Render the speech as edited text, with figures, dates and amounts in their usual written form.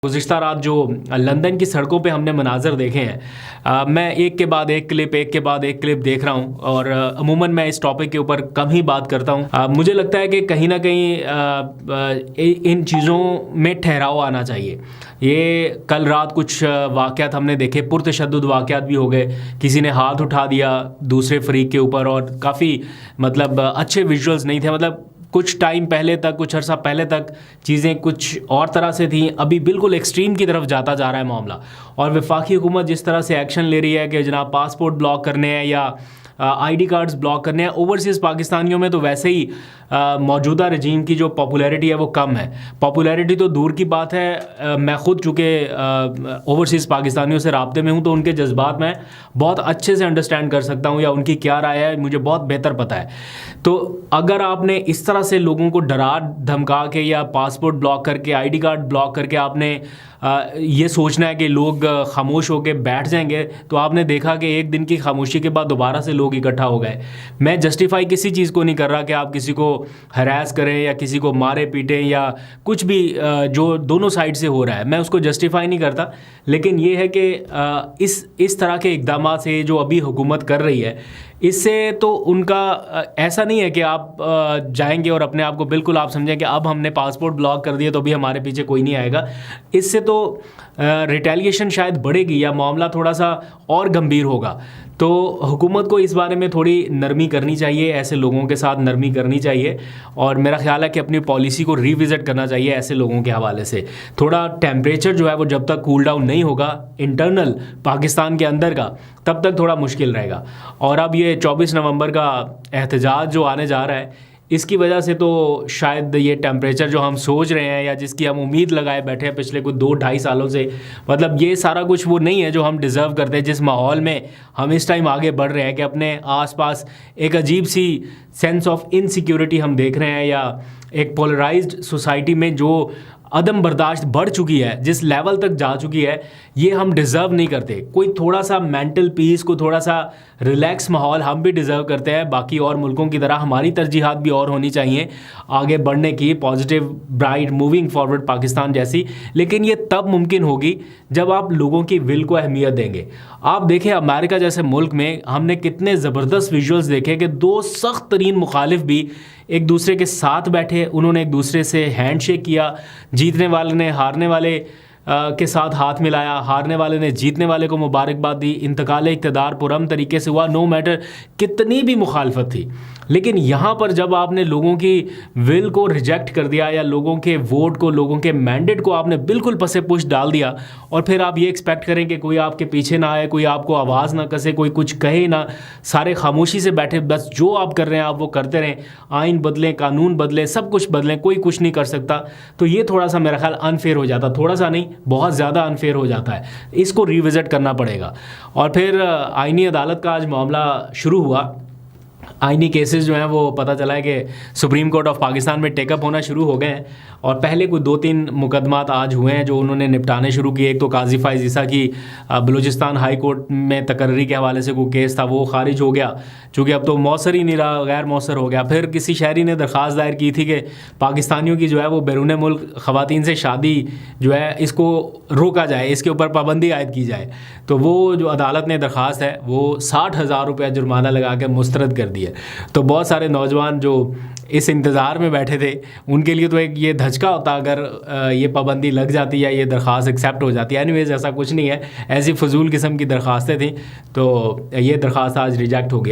गुज़िश्ता रात जो लंदन की सड़कों पे हमने मनाज़र देखे हैं, मैं एक के बाद एक क्लिप देख रहा हूँ और अमूमन मैं इस टॉपिक के ऊपर कम ही बात करता हूँ। मुझे लगता है कि कहीं ना कहीं इन चीज़ों में ठहराव आना चाहिए। ये कल रात कुछ वाक़यात हमने देखे, पुरतशद्दुद वाक़यात भी हो गए, किसी ने हाथ उठा दिया दूसरे फरीक के ऊपर और काफ़ी अच्छे विजुअल्स नहीं थे। कुछ टाइम पहले तक, कुछ अर्सा पहले तक चीज़ें कुछ और तरह से थी, अभी बिल्कुल एक्सट्रीम की तरफ जाता जा रहा है मामला। और वफाकी हुकूमत जिस तरह से एक्शन ले रही है कि जनाब पासपोर्ट ब्लॉक करने हैं या आईडी कार्ड्स ब्लॉक करने हैं, ओवरसीज़ पाकिस्तानियों में तो वैसे ही मौजूदा रजीम की जो पॉपुलैरिटी है वो कम है। पॉपुलैरिटी तो दूर की बात है, मैं ख़ुद चूँकि ओवरसीज़ पाकिस्तानियों से राब्ते में हूँ तो उनके जज्बात मैं बहुत अच्छे से अंडरस्टैंड कर सकता हूँ या उनकी क्या राय है मुझे बहुत बेहतर पता है। तो अगर आपने इस तरह से लोगों को डरा धमका के या पासपोर्ट ब्लॉक करके, आईडी कार्ड ब्लॉक करके आपने ये सोचना है कि लोग खामोश होकर बैठ जाएंगे, तो आपने देखा कि एक दिन की खामोशी के बाद दोबारा से लोग इकट्ठा हो गए। मैं जस्टिफाई किसी चीज़ को नहीं कर रहा कि आप किसी को हरास करें या किसी को मारे पीटें या कुछ भी जो दोनों साइड से हो रहा है, मैं उसको जस्टिफाई नहीं करता। लेकिन ये है कि इस तरह के इक़दाम से जो अभी हुकूमत कर रही है, इससे तो उनका ऐसा नहीं है कि आप जाएंगे और अपने आप को बिल्कुल आप समझें कि अब हमने पासपोर्ट ब्लॉक कर दिया तो भी हमारे पीछे कोई नहीं आएगा। इससे तो रिटेलिएशन शायद बढ़ेगी या मामला थोड़ा सा और गंभीर होगा। तो हुकूमत को इस बारे में थोड़ी नरमी करनी चाहिए, ऐसे लोगों के साथ नरमी करनी चाहिए और मेरा ख्याल है कि अपनी पॉलिसी को रिविज़िट करना चाहिए ऐसे लोगों के हवाले से। थोड़ा टेम्परेचर जो है वो जब तक कूल डाउन नहीं होगा इंटरनल पाकिस्तान के अंदर का, तब तक थोड़ा मुश्किल रहेगा। और अब ये 24 नवंबर का एहतजाज जो आने जा रहा है, इसकी वजह से तो शायद ये टेम्परेचर जो हम सोच रहे हैं या जिसकी हम उम्मीद लगाए बैठे हैं पिछले कुछ 2-2.5 सालों से, ये सारा कुछ वो नहीं है जो हम डिज़र्व करते हैं। जिस माहौल में हम इस टाइम आगे बढ़ रहे हैं कि अपने आसपास एक अजीब सी सेंस ऑफ इनसिक्योरिटी हम देख रहे हैं या एक पोलराइज्ड सोसाइटी में जो अदम बर्दाश्त बढ़ चुकी है, जिस लेवल तक जा चुकी है, ये हम डिज़र्व नहीं करते। कोई थोड़ा सा मेंटल पीस को, थोड़ा सा रिलैक्स माहौल हम भी डिज़र्व करते हैं। बाकी और मुल्कों की तरह हमारी तरजीहात भी और होनी चाहिए आगे बढ़ने की, positive bright moving forward Pakistan जैसी। लेकिन ये तब मुमकिन होगी जब आप लोगों की विल को अहमियत देंगे। आप देखें अमेरिका जैसे मुल्क में हमने कितने ज़बरदस्त विजुअल्स देखे कि दो सख्त तरीन मुखालिफ भी एक दूसरे के साथ बैठे, उन्होंने एक दूसरे से हैंडशेक किया, जीतने वाले ने हारने वाले के साथ हाथ मिलाया, हारने वाले ने जीतने वाले को मुबारकबाद दी, इंतकाल इक़्तिदार पुरअमन तरीके से हुआ, नो मैटर कितनी भी मुखालफत थी। लेकिन यहाँ पर जब आपने लोगों की विल को रिजेक्ट कर दिया या लोगों के वोट को, लोगों के मैंडेट को आपने बिल्कुल पसे पुश डाल दिया और फिर आप ये एक्सपेक्ट करें कि कोई आपके पीछे ना आए, कोई आपको आवाज़ ना कसे, कोई कुछ कहे ना, सारे खामोशी से बैठे, बस जो आप कर रहे हैं आप वो करते रहें, आइन बदलें, कानून बदलें, सब कुछ बदलें, कोई कुछ नहीं कर सकता। तो ये थोड़ा सा मेरा ख्याल अनफेयर हो जाता, थोड़ा सा नहीं बहुत ज़्यादा अनफेयर हो जाता है। इसको रिविज़िट करना पड़ेगा। और फिर आईनी अदालत का आज मामला शुरू हुआ। आईनी केसेस जो हैं वो पता चला है कि सुप्रीम कोर्ट ऑफ पाकिस्तान में टेकअप होना शुरू हो गए हैं और पहले कुछ 2-3 मुकदमात आज हुए हैं जो उन्होंने निपटाने शुरू किए। एक तो काजी फ़ाइज़ ईसा की बलूचिस्तान हाई कोर्ट में तकर्री के हवाले से कोई केस था, वो खारिज हो गया चूँकि अब तो मौसर ही नहीं रहा, गैर मौसर हो गया। फिर किसी शहरी ने दरख्वास्त दायर की थी कि पाकिस्तानियों की जो है वो बैरून मुल्क ख़वातीन से शादी जो है इसको रोका जाए, इसके ऊपर पाबंदी आयद की जाए। तो वो जो अदालत ने दरख्वास्त है वो 60,000 रुपये जुर्माना लगा के मुस्तरद कर दी है। तो बहुत सारे नौजवान जो इस इंतज़ार में बैठे थे उनके लिए तो एक ये धचका होता अगर ये पाबंदी लग जाती या ये दरख्वास्त एक्सेप्ट हो जाती। एनीवेज ऐसा कुछ नहीं है, ऐसी फजूल किस्म की दरख्वास्तें थी, तो ये दरख्वास्त आज रिजेक्ट हो गया।